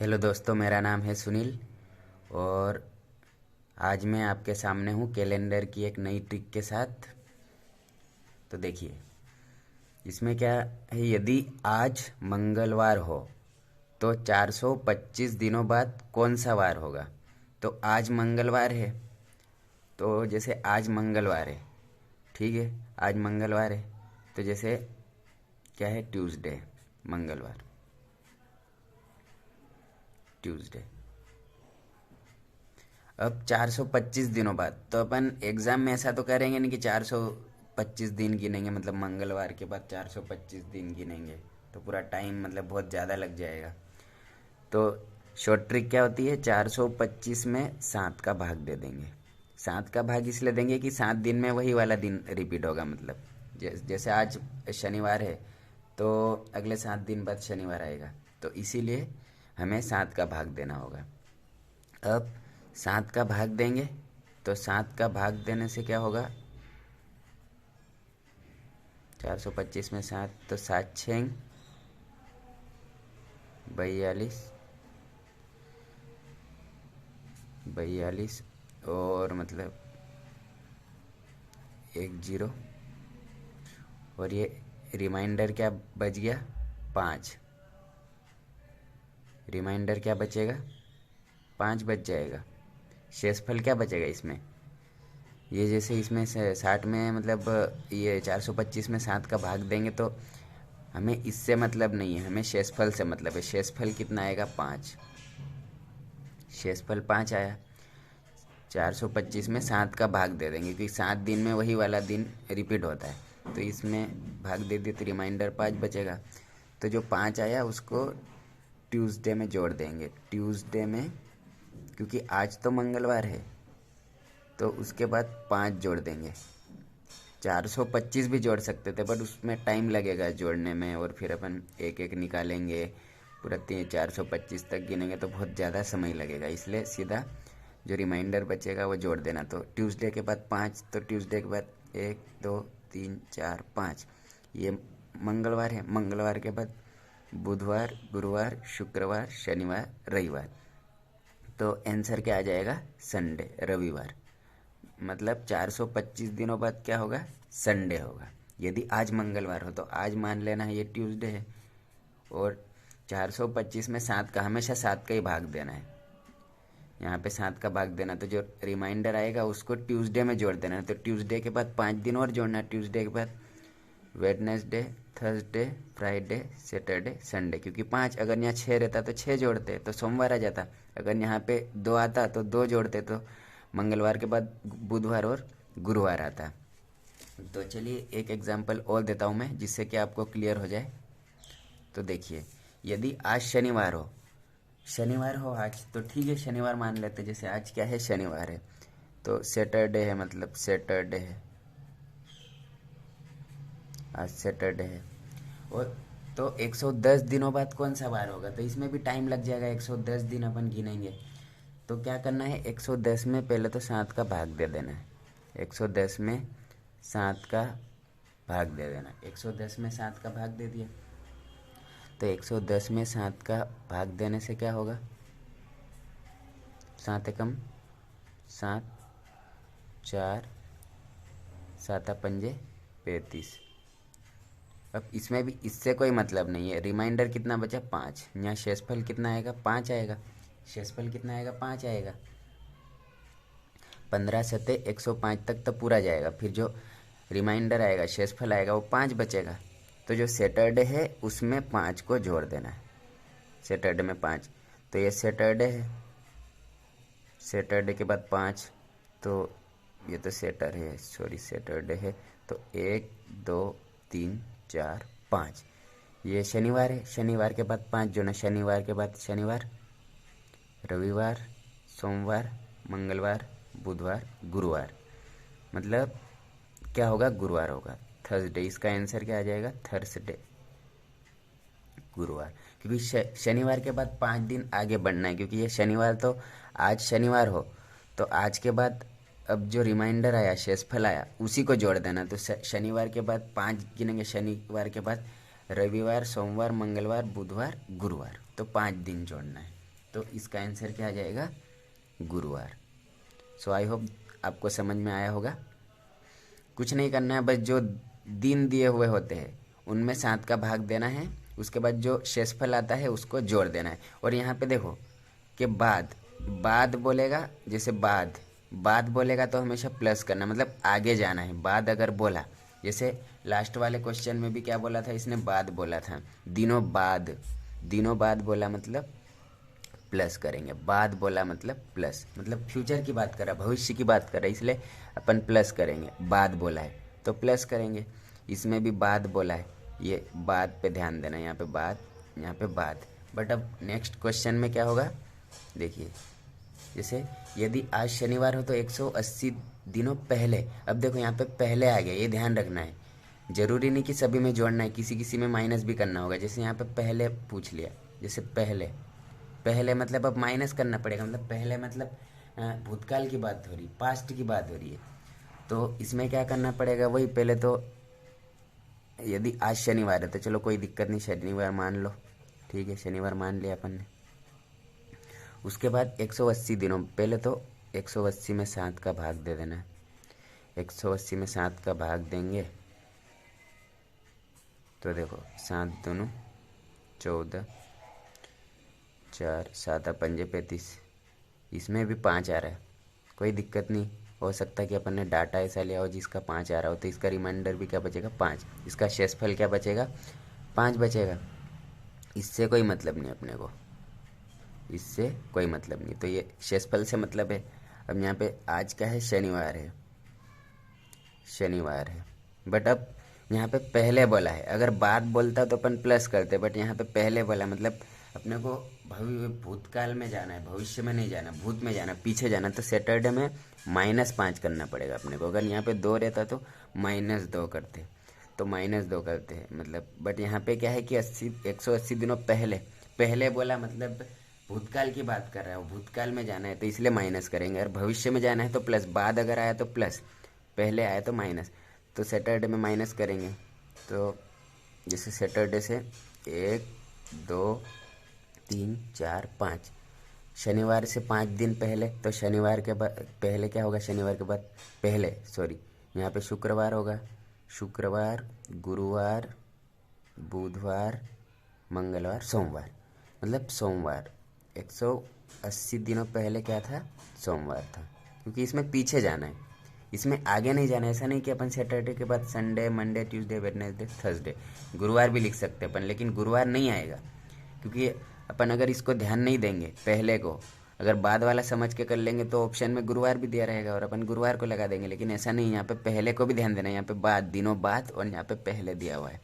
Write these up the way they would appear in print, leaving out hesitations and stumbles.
Hello दोस्तों, मेरा नाम है सुनील और आज मैं आपके सामने हूँ कैलेंडर की एक नई ट्रिक के साथ। तो देखिए, इसमें क्या है, यदि आज मंगलवार हो तो 425 दिनों बाद कौन सा वार होगा। तो आज मंगलवार है, तो जैसे आज मंगलवार है, ठीक है, आज मंगलवार है, तो जैसे क्या है, ट्यूसडे, मंगलवार, ट्यूसडे। अब 425 दिनों बाद तो अपन एग्ज़ाम में ऐसा तो करेंगे नहीं कि 425 दिन गिनेंगे, मतलब मंगलवार के बाद 425 दिन गिनेंगे, तो पूरा टाइम मतलब बहुत ज़्यादा लग जाएगा। तो शॉर्ट ट्रिक क्या होती है, 425 में 7 का भाग दे देंगे। 7 का भाग इसलिए देंगे कि 7 दिन में वही वाला दिन रिपीट होगा, मतलब जैसे आज शनिवार है तो अगले 7 दिन बाद शनिवार आएगा, तो इसीलिए हमें 7 का भाग देना होगा। अब 7 का भाग देंगे तो 7 का भाग देने से क्या होगा, 425 में 7, तो 7 6 42, 42 और मतलब 1 0, और ये रिमाइंडर क्या बच गया, 5। रिमाइंडर क्या बचेगा, 5 बच जाएगा। शेषफल क्या बचेगा इसमें, ये जैसे इसमें से 60 में मतलब ये 425 में 7 का भाग देंगे तो हमें इससे मतलब नहीं है, हमें शेषफल से मतलब है। शेषफल कितना आएगा, 5। शेषफल 5 आया। 425 में 7 का भाग दे देंगे क्योंकि 7 दिन में वही वाला दिन रिपीट होता है, तो इसमें भाग दे दिए तो रिमाइंडर 5 बचेगा। तो जो 5 आया उसको ट्यूसडे में जोड़ देंगे। ट्यूसडे में, क्योंकि आज तो मंगलवार है, तो उसके बाद 5 जोड़ देंगे। 425 भी जोड़ सकते थे बट उसमें टाइम लगेगा जोड़ने में, और फिर अपन एक एक निकालेंगे, पूरा 425 तक गिनेंगे तो बहुत ज़्यादा समय लगेगा, इसलिए सीधा जो रिमाइंडर बचेगा वो जोड़ देना। तो ट्यूसडे के बाद 5, तो ट्यूसडे के बाद 1 2 3 4 5, ये मंगलवार है। मंगलवार के बाद बुधवार, गुरुवार, शुक्रवार, शनिवार, रविवार, तो आंसर क्या आ जाएगा, संडे, रविवार। मतलब 425 दिनों बाद क्या होगा, संडे होगा। यदि आज मंगलवार हो तो आज मान लेना है ये ट्यूसडे है, और 425 में 7 का, हमेशा 7 का ही भाग देना है। यहाँ पे 7 का भाग देना, तो जो रिमाइंडर आएगा उसको ट्यूसडे में जोड़ देना है। तो ट्यूसडे के बाद 5 दिन और जोड़ना है। ट्यूसडे के बाद Wednesday, Thursday, Friday, Saturday, Sunday, क्योंकि 5 अगर यहाँ 6 रहता तो 6 जोड़ते तो सोमवार आ जाता। अगर यहाँ पे 2 आता तो 2 जोड़ते तो मंगलवार के बाद बुधवार और गुरुवार आता। तो चलिए एक एग्जांपल और देता हूँ मैं, जिससे कि आपको क्लियर हो जाए। तो देखिए, यदि आज शनिवार हो, शनिवार हो आज, तो ठीक है, शनिवार मान लेते। जैसे आज क्या है, शनिवार है, तो सैटरडे है, मतलब सैटरडे है, आज सैटरडे है। और तो 110 दिनों बाद कौन सा वार होगा, तो इसमें भी टाइम लग जाएगा, 110 दिन अपन गिनेंगे। तो क्या करना है, 110 में पहले तो 7 का भाग दे देना है। 110 में 7 का भाग दे देना, 110 में 7 का भाग दे दिया। तो 110 में 7 का भाग देने से क्या होगा, 7 एकम 7, 4, 7 पंजे 35। अब इसमें भी इससे कोई मतलब नहीं है। रिमाइंडर कितना बचा, 5। यहाँ शेषफल कितना आएगा, 5 आएगा। शेषफल कितना आएगा, 5 आएगा। 15 सते 105 तक तो पूरा जाएगा, फिर जो रिमाइंडर आएगा, शेषफल आएगा, वो 5 बचेगा। तो जो सैटरडे है उसमें 5 को जोड़ देना है। सैटरडे में 5, तो ये सैटरडे है। सैटरडे के बाद 5, तो ये तो सैटर है, सॉरी सैटरडे है, तो 1 2 3 4 5। ये शनिवार है, शनिवार के बाद 5 जोड़ना, शनिवार के बाद शनिवार, रविवार, सोमवार, मंगलवार, बुधवार, गुरुवार, मतलब क्या होगा, गुरुवार होगा, थर्सडे। इसका आंसर क्या आ जाएगा, थर्सडे, गुरुवार। क्योंकि शनिवार के बाद 5 दिन आगे बढ़ना है, क्योंकि ये शनिवार, तो आज शनिवार हो तो आज के बाद अब जो रिमाइंडर आया, शेषफल आया, उसी को जोड़ देना। तो शनिवार के बाद 5 गिनेंगे, शनिवार के बाद रविवार, सोमवार, मंगलवार, बुधवार, गुरुवार, तो 5 दिन जोड़ना है। तो इसका आंसर क्या आ जाएगा? गुरुवार। सो आई होप आपको समझ में आया होगा। कुछ नहीं करना है, बस जो दिन दिए हुए होते हैं उनमें 7 का भाग देना है, उसके बाद जो शेषफल आता है उसको जोड़ देना है। और यहाँ पे देखो कि बाद बाद बोलेगा, जैसे बाद बोलेगा तो हमेशा प्लस करना, मतलब आगे जाना है। बाद अगर बोला, जैसे लास्ट वाले क्वेश्चन में भी क्या बोला था इसने? बाद बोला था। दिनों बाद बोला मतलब प्लस करेंगे। बाद बोला मतलब प्लस, मतलब फ्यूचर की बात कर रहा है, भविष्य की बात कर रहा है, इसलिए अपन प्लस करेंगे। बाद बोला है तो प्लस करेंगे। इसमें भी बाद बोला है, ये बाद पे ध्यान देना, यहाँ पे बाद, यहाँ पे बाद। बट अब नेक्स्ट क्वेश्चन में क्या होगा देखिए, जैसे यदि आज शनिवार हो तो 180 दिनों पहले। अब देखो यहाँ पे पहले आ गया, ये ध्यान रखना है। जरूरी नहीं कि सभी में जोड़ना है, किसी किसी में माइनस भी करना होगा। जैसे यहाँ पे पहले पूछ लिया, जैसे पहले पहले मतलब अब माइनस करना पड़ेगा, मतलब पहले मतलब भूतकाल की बात हो रही, पास्ट की बात हो रही है। तो इसमें क्या करना पड़ेगा, वही पहले तो यदि आज शनिवार है तो चलो कोई दिक्कत नहीं, शनिवार मान लो, ठीक है, शनिवार मान लिया अपन ने। उसके बाद 180 दिनों पहले तो 180 में 7 का भाग दे देना है। 180 में 7 का भाग देंगे तो देखो 7 दूनी 14, 4 7 पंजे 35, इसमें भी 5 आ रहा है, कोई दिक्कत नहीं। हो सकता है कि अपन ने डाटा ऐसा लिया हो जिसका 5 आ रहा हो, तो इसका रिमाइंडर भी क्या बचेगा? 5। इसका शेषफल क्या बचेगा? 5 बचेगा। इससे कोई मतलब नहीं अपने को, इससे कोई मतलब नहीं। तो ये शेषफल से मतलब है। अब यहाँ पे आज का है, शनिवार है, शनिवार है। बट अब यहाँ पे पहले बोला है, अगर बाद बोलता तो अपन प्लस करते, बट यहाँ पे पहले बोला मतलब अपने को भूतकाल में जाना है, भविष्य में नहीं जाना, भूत में जाना, पीछे जाना। तो सैटरडे में -5 करना पड़ेगा अपने को। अगर यहाँ पे 2 रहता तो -2 करते, तो -2 करते हैं मतलब। बट यहाँ पे क्या है कि 180 दिनों पहले, पहले बोला मतलब भूतकाल की बात कर रहा है, भूतकाल में जाना है तो इसलिए माइनस करेंगे। और भविष्य में जाना है तो प्लस, बाद अगर आया तो प्लस, पहले आया तो माइनस। तो सैटरडे में माइनस करेंगे। तो जैसे सैटरडे से 1 2 3 4 5, शनिवार से 5 दिन पहले, तो शनिवार के बाद पहले क्या होगा? शनिवार के बाद पहले सॉरी यहाँ पे शुक्रवार होगा, शुक्रवार, गुरुवार, बुधवार, मंगलवार, सोमवार, मतलब सोमवार। 180 दिनों पहले क्या था? सोमवार था, क्योंकि इसमें पीछे जाना है, इसमें आगे नहीं जाना है। ऐसा नहीं कि अपन सैटरडे के बाद Sunday, Monday, Tuesday, Wednesday, Thursday, गुरुवार भी लिख सकते हैं अपन, लेकिन गुरुवार नहीं आएगा, क्योंकि अपन अगर इसको ध्यान नहीं देंगे, पहले को अगर बाद वाला समझ के कर लेंगे तो ऑप्शन में गुरुवार भी दिया रहेगा और अपन गुरुवार को लगा देंगे। लेकिन ऐसा नहीं, यहाँ पे पहले को भी ध्यान देना है, यहाँ पे बाद, दिनों बाद, और यहाँ पे पहले दिया हुआ है।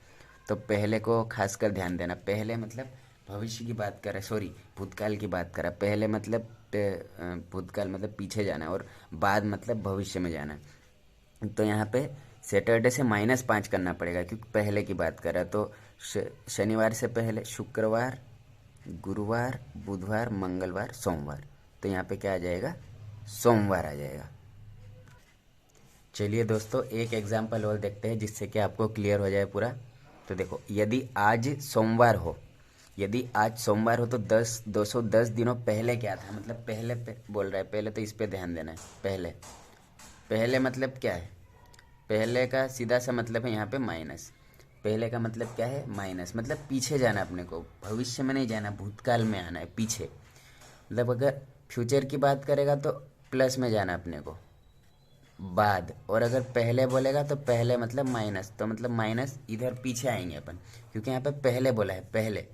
तो पहले को खासकर ध्यान देना। पहले मतलब भविष्य की बात कर रहा है, सॉरी भूतकाल की बात कर रहा है। पहले मतलब भूतकाल मतलब पीछे जाना है, और बाद मतलब भविष्य में जाना है। तो यहाँ पे सैटरडे से -5 करना पड़ेगा, क्योंकि पहले की बात कर रहा है। तो शनिवार से पहले शुक्रवार, गुरुवार, बुधवार, मंगलवार, सोमवार। तो यहाँ पे क्या आ जाएगा? सोमवार आ जाएगा। चलिए दोस्तों, एक एग्जाम्पल और देखते हैं जिससे कि आपको क्लियर हो जाए पूरा। तो देखो, यदि आज सोमवार हो, यदि आज सोमवार हो तो 210 दिनों पहले क्या था? मतलब पहले पे बोल रहा है, पहले तो इस पे ध्यान देना है। पहले पहले मतलब क्या है? पहले का सीधा सा मतलब है यहाँ पे माइनस। पहले का मतलब क्या है? माइनस, मतलब पीछे जाना अपने को, भविष्य में नहीं जाना, भूतकाल में आना है, पीछे। मतलब अगर फ्यूचर की बात करेगा तो प्लस में जाना अपने को, बाद। और अगर पहले बोलेगा तो पहले मतलब माइनस, तो मतलब माइनस इधर पीछे आएंगे अपन, क्योंकि यहाँ पे पहले बोला है, पहले।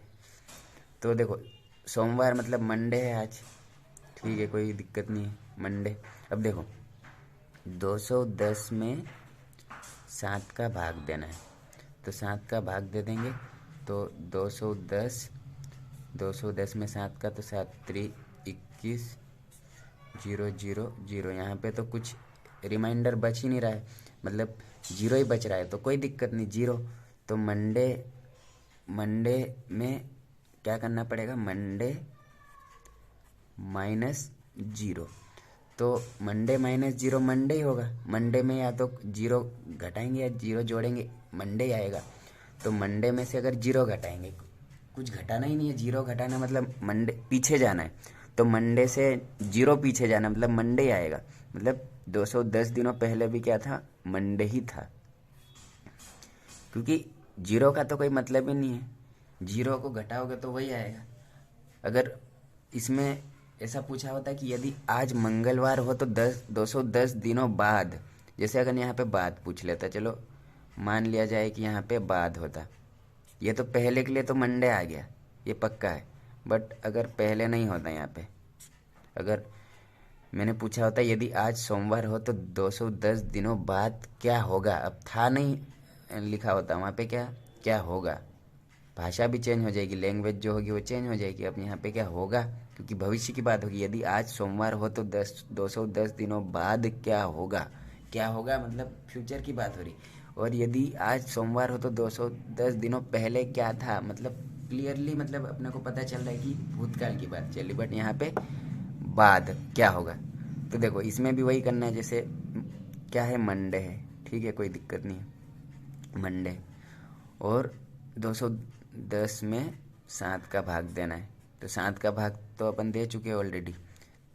तो देखो, सोमवार मतलब मंडे है आज, ठीक है, कोई दिक्कत नहीं है, मंडे। अब देखो 210 में 7 का भाग देना है, तो 7 का भाग दे देंगे तो 210 में 7 का, तो 7 3 21 0 0 0। यहाँ पे तो कुछ रिमाइंडर बच ही नहीं रहा है, मतलब 0 ही बच रहा है, तो कोई दिक्कत नहीं, 0। तो मंडे में क्या करना पड़ेगा? मंडे -0। तो मंडे -0 मंडे ही होगा। मंडे में या तो 0 घटाएंगे या 0 जोड़ेंगे, मंडे ही आएगा। तो मंडे में से अगर 0 घटाएंगे, कुछ घटाना ही नहीं है। जीरो घटाना मतलब मंडे पीछे जाना है, तो मंडे से जीरो पीछे जाना मतलब मंडे आएगा। मतलब 210 दिनों पहले भी क्या था, मंडे ही था, क्योंकि जीरो का तो कोई मतलब ही नहीं है। जीरो को घटाओगे तो वही आएगा। अगर इसमें ऐसा पूछा होता कि यदि आज मंगलवार हो तो 210 दिनों बाद, जैसे अगर यहाँ पे बाद पूछ लेता, चलो मान लिया जाए कि यहाँ पे बाद होता, ये तो पहले के लिए तो मंडे आ गया, ये पक्का है। बट अगर पहले नहीं होता, यहाँ पे अगर मैंने पूछा होता यदि आज सोमवार हो तो 210 दिनों बाद क्या होगा, अब था नहीं लिखा होता वहाँ पे क्या क्या होगा, भाषा भी चेंज हो जाएगी, लैंग्वेज जो होगी वो चेंज हो जाएगी। अब यहाँ पे क्या होगा, क्योंकि भविष्य की बात होगी। यदि आज सोमवार हो तो 210 दिनों बाद क्या होगा, क्या होगा मतलब फ्यूचर की बात हो रही। और यदि आज सोमवार हो तो 210 दिनों पहले क्या था, मतलब क्लियरली मतलब अपने को पता चल रहा है कि भूतकाल की बात चली। बट यहाँ पे बाद क्या होगा, तो देखो इसमें भी वही करना है। जैसे क्या है, मंडे है, ठीक है, कोई दिक्कत नहीं है, मंडे। और 210 में 7 का भाग देना है, तो 7 का भाग तो अपन दे चुके हैं ऑलरेडी।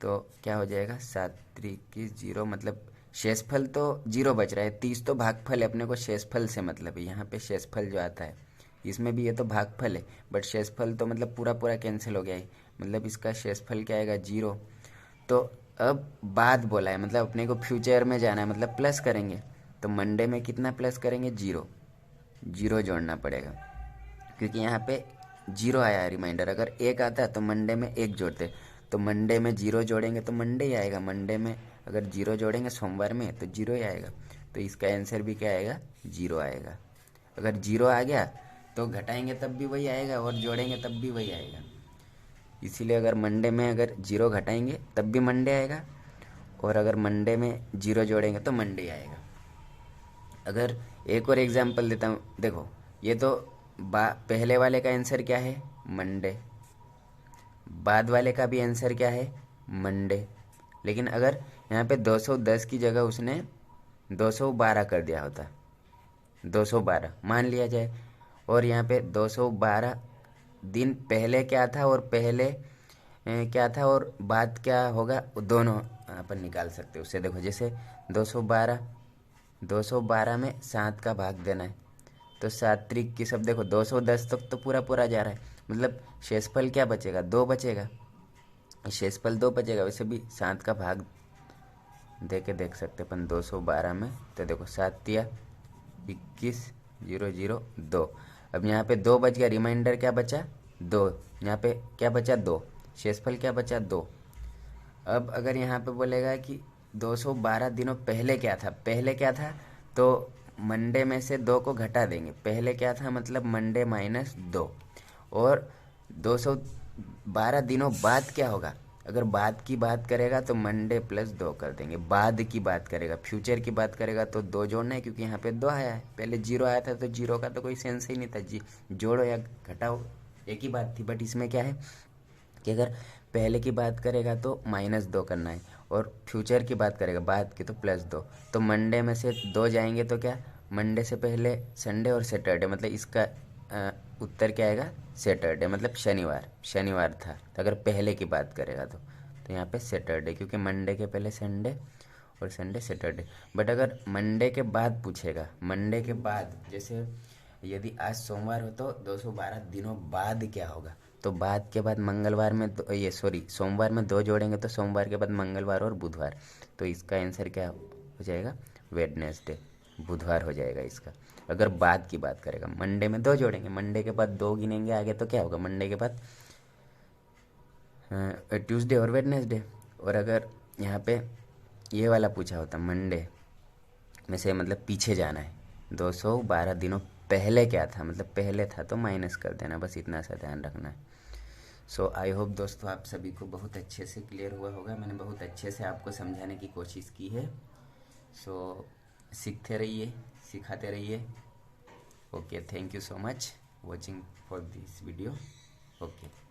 तो क्या हो जाएगा, 7 3 की 0, मतलब शेषफल तो 0 बच रहा है। 30 तो भागफल है, अपने को शेषफल से मतलब है। यहाँ पे शेषफल जो आता है, इसमें भी ये तो भागफल है, बट शेषफल तो मतलब पूरा पूरा कैंसिल हो गया है, मतलब इसका शेषफल क्या आएगा, 0। तो अब बाद बोला है, मतलब अपने को फ्यूचर में जाना है, मतलब प्लस करेंगे। तो मंडे में कितना प्लस करेंगे, 0, 0 जोड़ना पड़ेगा, क्योंकि यहाँ पे 0 आया है रिमाइंडर। अगर 1 आता है तो मंडे में 1 जोड़ते, तो मंडे में 0 जोड़ेंगे तो मंडे ही आएगा। मंडे में अगर 0 जोड़ेंगे सोमवार में तो 0 ही आएगा। तो इसका आंसर भी क्या आएगा, 0 आएगा। अगर 0 आ गया तो घटाएंगे तब भी वही आएगा, और जोड़ेंगे तब भी वही आएगा। इसीलिए अगर मंडे में अगर 0 घटाएंगे तब भी मंडे आएगा, और अगर मंडे में 0 जोड़ेंगे तो मंडे आएगा। अगर एक और एग्जांपल देता हूँ, देखो ये तो पहले वाले का आंसर क्या है, मंडे। बाद वाले का भी आंसर क्या है, मंडे। लेकिन अगर यहाँ पे 210 की जगह उसने 212 कर दिया होता, 212 मान लिया जाए, और यहाँ पे 212 दिन पहले क्या था और पहले क्या था और बाद क्या होगा, वो दोनों अपन निकाल सकते हैं उससे। देखो जैसे 212 में 7 का भाग देना है, तो 7 त्रिक की सब, देखो 210 तक तो पूरा पूरा जा रहा है, मतलब शेषफल क्या बचेगा, 2 बचेगा, शेषफल 2 बचेगा। वैसे भी 7 का भाग दे के देख सकते अपन 212 में, तो देखो 7 तिया 21 0 0 2। अब यहाँ पे 2 बच गया, रिमाइंडर क्या बचा, 2। यहाँ पे क्या बचा, 2, शेषफल क्या बचा, 2। अब अगर यहाँ पे बोलेगा कि 212 दिनों पहले क्या था, पहले क्या था, तो मंडे में से 2 को घटा देंगे। पहले क्या था मतलब मंडे माइनस 2, और 212 दिनों बाद क्या होगा, अगर बाद की बात करेगा तो मंडे प्लस 2 कर देंगे। बाद की बात करेगा, फ्यूचर की बात करेगा तो 2 जोड़ना है, क्योंकि यहाँ पे 2 आया है, पहले 0 आया था, तो 0 का तो कोई सेंस ही नहीं था, जी जोड़ो या घटाओ एक ही बात थी। बट इसमें क्या है कि अगर पहले की बात करेगा तो -2 करना है, और फ्यूचर की बात करेगा बाद की तो +2। तो मंडे में से 2 जाएंगे तो क्या, मंडे से पहले संडे और सैटरडे, मतलब इसका उत्तर क्या आएगा, सैटरडे, मतलब शनिवार, शनिवार था। तो अगर पहले की बात करेगा तो यहाँ पे सैटरडे, क्योंकि मंडे के पहले संडे और संडे सैटरडे। बट अगर मंडे के बाद पूछेगा, मंडे के बाद, जैसे यदि आज सोमवार हो तो 212 दिनों बाद क्या होगा, तो बाद के बाद मंगलवार में ये सॉरी सोमवार में 2 जोड़ेंगे तो सोमवार के बाद मंगलवार और बुधवार, तो इसका आंसर क्या हो जाएगा, वेडनेसडे, बुधवार हो जाएगा इसका। अगर बाद की बात करेगा, मंडे में 2 जोड़ेंगे, मंडे के बाद 2 गिनेंगे आगे, तो क्या होगा, मंडे के बाद ट्यूसडे और वेडनेसडे। और अगर यहाँ पे ये वाला पूछा होता मंडे में से मतलब पीछे जाना है, 212 दिनों पहले क्या था, मतलब पहले था तो माइनस कर देना, बस इतना सा ध्यान रखना है। सो आई होप दोस्तों आप सभी को बहुत अच्छे से क्लियर हुआ होगा, मैंने बहुत अच्छे से आपको समझाने की कोशिश की है। सो सीखते रहिए, सिखाते रहिए। Okay, thank you so much watching for this video. Okay.